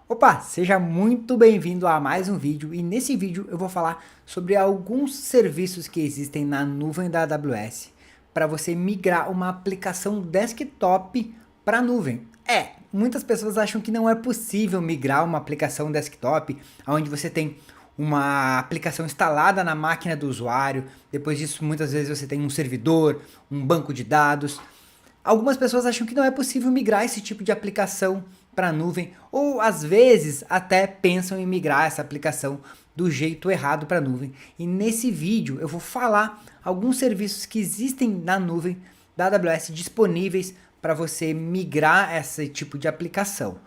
Opa, seja muito bem-vindo a mais um vídeo e nesse vídeo eu vou falar sobre alguns serviços que existem na nuvem da AWS para você migrar uma aplicação desktop para a nuvem. Muitas pessoas acham que não é possível migrar uma aplicação desktop onde você tem uma aplicação instalada na máquina do usuário, depois disso muitas vezes você tem um servidor, um banco de dados. Algumas pessoas acham que não é possível migrar esse tipo de aplicação para a nuvem, ou às vezes até pensam em migrar essa aplicação do jeito errado para a nuvem. E nesse vídeo eu vou falar alguns serviços que existem na nuvem da AWS disponíveis para você migrar esse tipo de aplicação.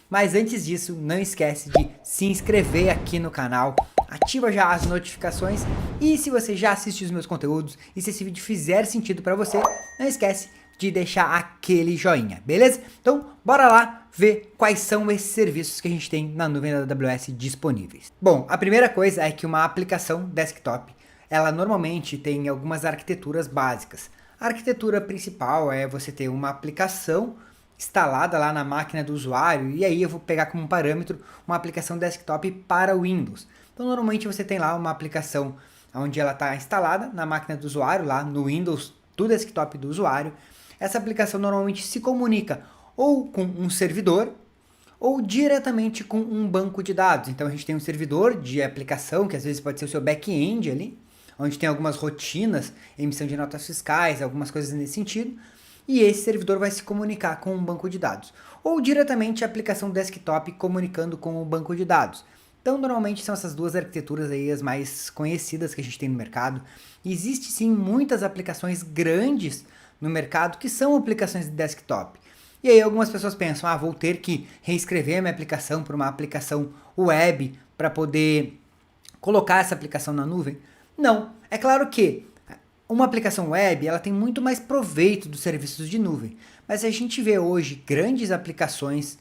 Mas antes disso, não esquece de se inscrever aqui no canal, ativa já as notificações e se você já assiste os meus conteúdos e se esse vídeo fizer sentido para você, não esquece de deixar aquele joinha, beleza? Então, bora lá ver quais são esses serviços que a gente tem na nuvem da AWS disponíveis. Bom, a primeira coisa é que uma aplicação desktop, ela normalmente tem algumas arquiteturas básicas. A arquitetura principal é você ter uma aplicação instalada lá na máquina do usuário, e aí eu vou pegar como parâmetro uma aplicação desktop para Windows. Então normalmente você tem lá uma aplicação onde ela está instalada na máquina do usuário, lá no Windows do desktop do usuário. Essa aplicação normalmente se comunica ou com um servidor ou diretamente com um banco de dados. Então a gente tem um servidor de aplicação, que às vezes pode ser o seu back-end ali, onde tem algumas rotinas, emissão de notas fiscais, algumas coisas nesse sentido, e esse servidor vai se comunicar com um banco de dados. Ou diretamente a aplicação desktop comunicando com o banco de dados. Então, normalmente são essas duas arquiteturas aí as mais conhecidas que a gente tem no mercado. Existe sim muitas aplicações grandes no mercado que são aplicações de desktop. E aí algumas pessoas pensam, vou ter que reescrever a minha aplicação para uma aplicação web para poder colocar essa aplicação na nuvem. Não, é claro que uma aplicação web ela tem muito mais proveito dos serviços de nuvem, mas a gente vê hoje grandes aplicações,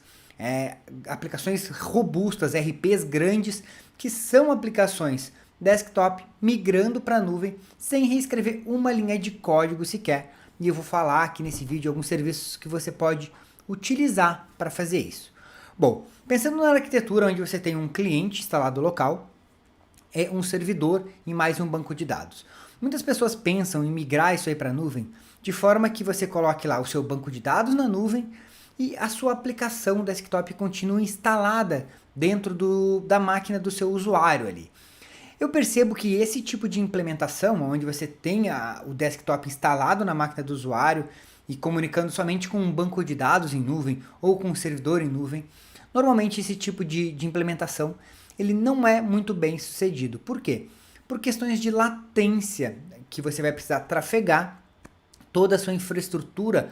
aplicações robustas, RPs grandes, que são aplicações desktop migrando para a nuvem sem reescrever uma linha de código sequer. E eu vou falar aqui nesse vídeo alguns serviços que você pode utilizar para fazer isso. Bom, pensando na arquitetura onde você tem um cliente instalado local, é um servidor e mais um banco de dados. Muitas pessoas pensam em migrar isso aí para a nuvem de forma que você coloque lá o seu banco de dados na nuvem e a sua aplicação desktop continue instalada dentro da máquina do seu usuário ali. Eu percebo que esse tipo de implementação, onde você tenha o desktop instalado na máquina do usuário e comunicando somente com um banco de dados em nuvem ou com um servidor em nuvem, normalmente esse tipo de implementação ele não é muito bem sucedido. Por quê? Por questões de latência, que você vai precisar trafegar toda a sua infraestrutura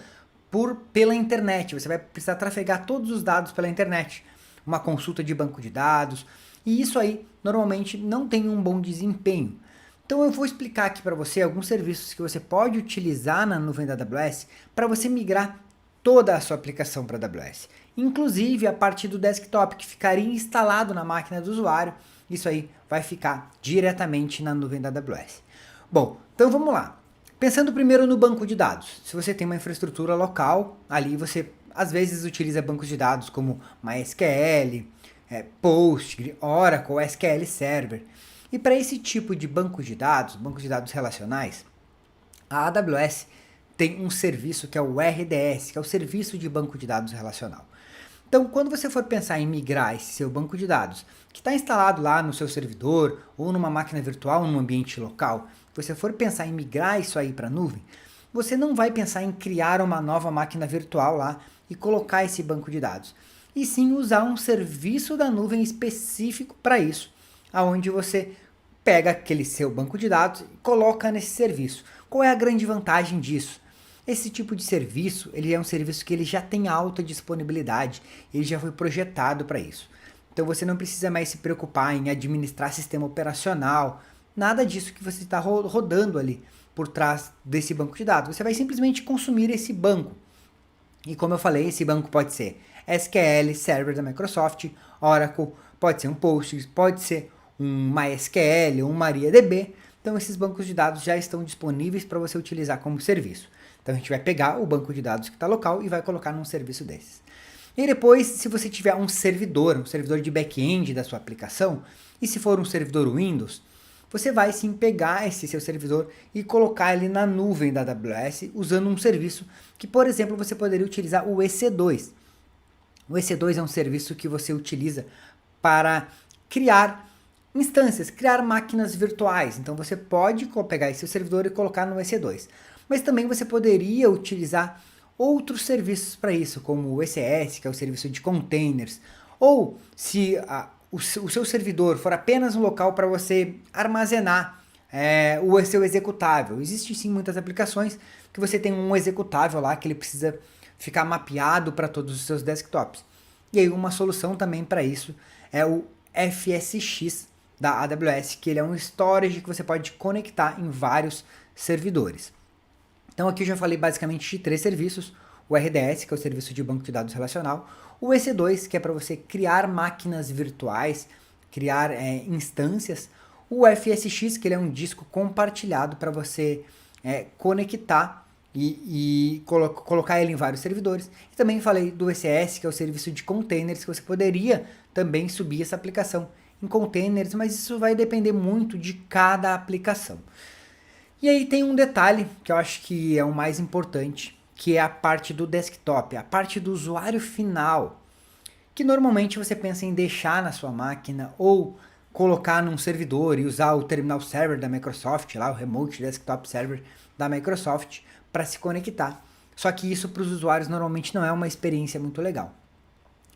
pela internet. Você vai precisar trafegar todos os dados pela internet. Uma consulta de banco de dados. E isso aí, normalmente, não tem um bom desempenho. Então eu vou explicar aqui para você alguns serviços que você pode utilizar na nuvem da AWS para você migrar toda a sua aplicação para a AWS. Inclusive a parte do desktop que ficaria instalado na máquina do usuário. Isso aí vai ficar diretamente na nuvem da AWS. Bom, então vamos lá. Pensando primeiro no banco de dados. Se você tem uma infraestrutura local, ali você às vezes utiliza bancos de dados como MySQL, Postgre, Oracle, SQL Server. E para esse tipo de bancos de dados relacionais, a AWS tem um serviço que é o RDS, que é o Serviço de Banco de Dados Relacional. Então, quando você for pensar em migrar esse seu banco de dados, que está instalado lá no seu servidor, ou numa máquina virtual, num ambiente local, você for pensar em migrar isso aí para a nuvem, você não vai pensar em criar uma nova máquina virtual lá e colocar esse banco de dados, e sim usar um serviço da nuvem específico para isso, aonde você pega aquele seu banco de dados e coloca nesse serviço. Qual é a grande vantagem disso? Esse tipo de serviço, ele é um serviço que ele já tem alta disponibilidade, ele já foi projetado para isso. Então você não precisa mais se preocupar em administrar sistema operacional, nada disso que você está rodando ali por trás desse banco de dados. Você vai simplesmente consumir esse banco. E como eu falei, esse banco pode ser SQL Server da Microsoft, Oracle, pode ser um Postgres, pode ser um MySQL, um MariaDB. Então esses bancos de dados já estão disponíveis para você utilizar como serviço. Então a gente vai pegar o banco de dados que está local e vai colocar num serviço desses. E depois, se você tiver um servidor de back-end da sua aplicação, e se for um servidor Windows, você vai sim pegar esse seu servidor e colocar ele na nuvem da AWS usando um serviço que, por exemplo, você poderia utilizar o EC2. O EC2 é um serviço que você utiliza para criar instâncias, criar máquinas virtuais. Então você pode pegar esse seu servidor e colocar no EC2. Mas também você poderia utilizar outros serviços para isso, como o ECS, que é o serviço de containers, ou se o seu servidor for apenas um local para você armazenar o seu executável. Existem sim muitas aplicações que você tem um executável lá que ele precisa ficar mapeado para todos os seus desktops. E aí uma solução também para isso é o FSX da AWS, que ele é um storage que você pode conectar em vários servidores. Então aqui eu já falei basicamente de 3 serviços: o RDS, que é o serviço de banco de dados relacional, o EC2, que é para você criar máquinas virtuais, criar instâncias, o FSX, que ele é um disco compartilhado para você conectar e colocar ele em vários servidores. E também falei do ECS, que é o serviço de containers, que você poderia também subir essa aplicação em containers, mas isso vai depender muito de cada aplicação. E aí tem um detalhe que eu acho que é o mais importante, que é a parte do desktop, a parte do usuário final, que normalmente você pensa em deixar na sua máquina ou colocar num servidor e usar o terminal server da Microsoft, lá o Remote Desktop Server da Microsoft, para se conectar. Só que isso para os usuários normalmente não é uma experiência muito legal.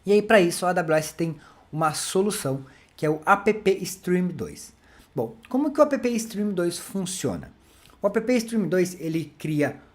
E aí para isso a AWS tem uma solução, que é o App Stream 2. Bom, como que o App Stream 2 funciona? O App Stream 2,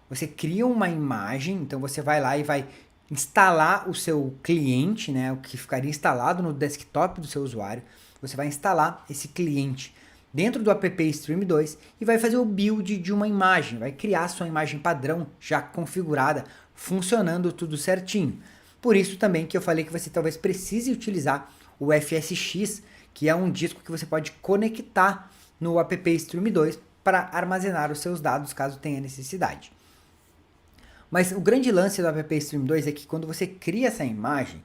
você cria uma imagem, então você vai lá e vai instalar o seu cliente, né, o que ficaria instalado no desktop do seu usuário. Você vai instalar esse cliente dentro do App Stream 2 e vai fazer o build de uma imagem, vai criar sua imagem padrão já configurada, funcionando tudo certinho. Por isso também que eu falei que você talvez precise utilizar o FSX, que é um disco que você pode conectar no App Stream 2 para armazenar os seus dados caso tenha necessidade. Mas o grande lance do App Stream 2 é que quando você cria essa imagem,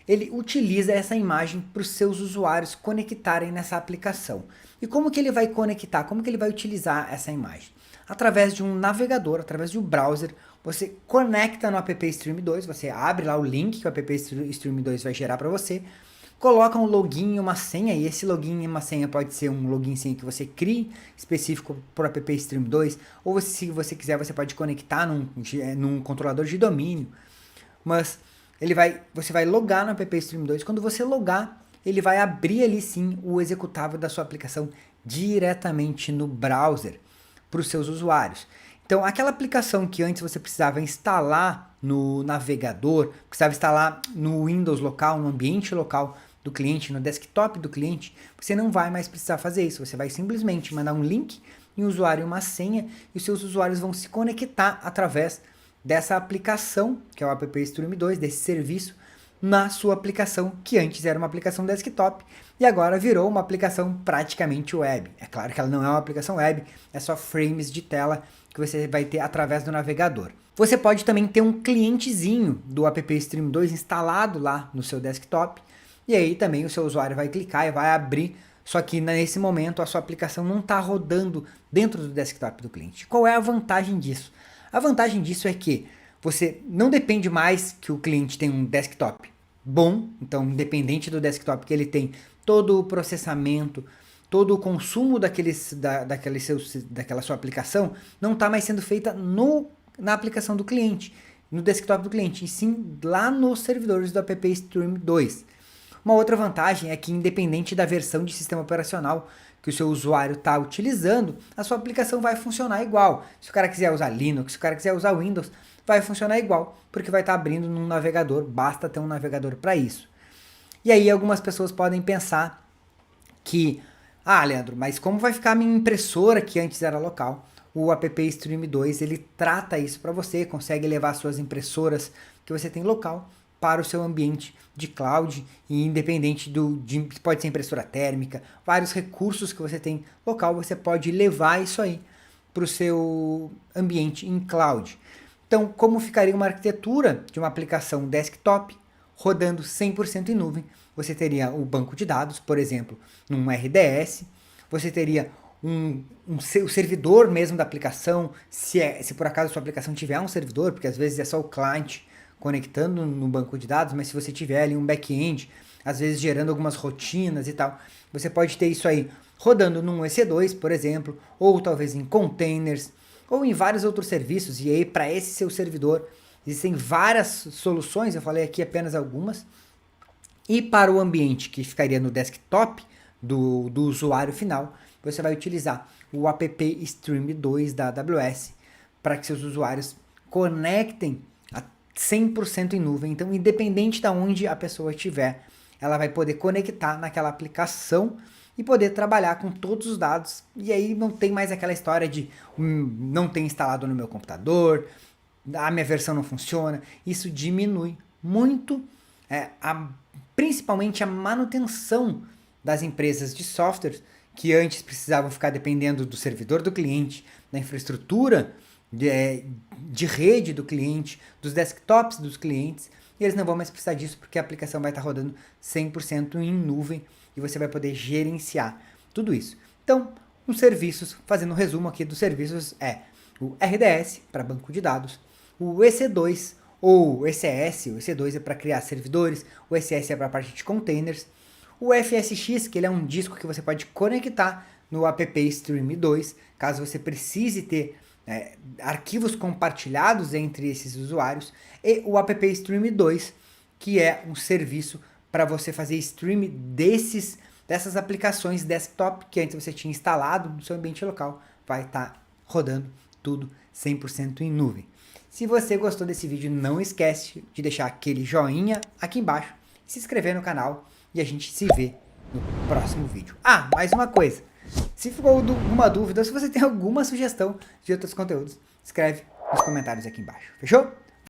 ele utiliza essa imagem para os seus usuários conectarem nessa aplicação. E como que ele vai conectar? Como que ele vai utilizar essa imagem? Através de um navegador, através de um browser, você conecta no App Stream 2, você abre lá o link que o App Stream 2 vai gerar para você, coloca um login e uma senha, e esse login e uma senha pode ser um login e senha que você crie, específico para o App Stream 2, ou se você quiser, você pode conectar num controlador de domínio, mas você vai logar no App Stream 2, quando você logar, ele vai abrir ali sim o executável da sua aplicação diretamente no browser para os seus usuários. Então, aquela aplicação que antes você precisava instalar no navegador, precisava instalar no Windows local, no ambiente local do cliente, no desktop do cliente, você não vai mais precisar fazer isso. Você vai simplesmente mandar um link em um usuário e uma senha e os seus usuários vão se conectar através dessa aplicação, que é o App Stream 2, desse serviço, na sua aplicação, que antes era uma aplicação desktop e agora virou uma aplicação praticamente web. É claro que ela não é uma aplicação web, é só frames de tela que você vai ter através do navegador. Você pode também ter um clientezinho do App Stream 2 instalado lá no seu desktop, e aí também o seu usuário vai clicar e vai abrir, só que nesse momento a sua aplicação não está rodando dentro do desktop do cliente. Qual é a vantagem disso? A vantagem disso é que você não depende mais que o cliente tenha um desktop bom, então independente do desktop que ele tem, todo o processamento, todo o consumo daquela sua aplicação não está mais sendo feita na aplicação do cliente, no desktop do cliente, e sim lá nos servidores do App Stream 2. Uma outra vantagem é que independente da versão de sistema operacional que o seu usuário está utilizando, a sua aplicação vai funcionar igual. Se o cara quiser usar Linux, se o cara quiser usar Windows, vai funcionar igual, porque vai estar abrindo num navegador, basta ter um navegador para isso. E aí algumas pessoas podem pensar que, Leandro, mas como vai ficar a minha impressora que antes era local? O App Stream 2, ele trata isso para você, consegue levar suas impressoras que você tem local para o seu ambiente de cloud, e independente pode ser impressora térmica, vários recursos que você tem local, você pode levar isso aí para o seu ambiente em cloud. Então, como ficaria uma arquitetura de uma aplicação desktop rodando 100% em nuvem. Você teria o banco de dados, por exemplo, num RDS, você teria o servidor mesmo da aplicação, se por acaso a sua aplicação tiver um servidor, porque às vezes é só o cliente conectando no banco de dados, mas se você tiver ali um back-end, às vezes gerando algumas rotinas e tal, você pode ter isso aí rodando num EC2, por exemplo, ou talvez em containers, ou em vários outros serviços, e aí para esse seu servidor existem várias soluções, eu falei aqui apenas algumas, e para o ambiente que ficaria no desktop do usuário final, você vai utilizar o app Stream 2 da AWS para que seus usuários conectem a 100% em nuvem. Então, independente de onde a pessoa estiver, ela vai poder conectar naquela aplicação e poder trabalhar com todos os dados. E aí não tem mais aquela história de não tem instalado no meu computador, a minha versão não funciona. Isso diminui muito, principalmente a manutenção das empresas de software, que antes precisavam ficar dependendo do servidor do cliente, da infraestrutura de rede do cliente, dos desktops dos clientes, e eles não vão mais precisar disso porque a aplicação vai estar rodando 100% em nuvem e você vai poder gerenciar tudo isso. Então, os serviços, fazendo um resumo aqui dos serviços, é o RDS para banco de dados, o EC2 ou ECS, o EC2 é para criar servidores, o ECS é para a parte de containers, o FSX, que ele é um disco que você pode conectar no app Stream 2, caso você precise ter arquivos compartilhados entre esses usuários, e o app Stream 2, que é um serviço para você fazer stream dessas aplicações desktop que antes você tinha instalado no seu ambiente local, vai estar rodando tudo 100% em nuvem. Se você gostou desse vídeo, não esquece de deixar aquele joinha aqui embaixo, se inscrever no canal e a gente se vê no próximo vídeo. Ah, mais uma coisa. Se ficou alguma dúvida, se você tem alguma sugestão de outros conteúdos, escreve nos comentários aqui embaixo. Fechou?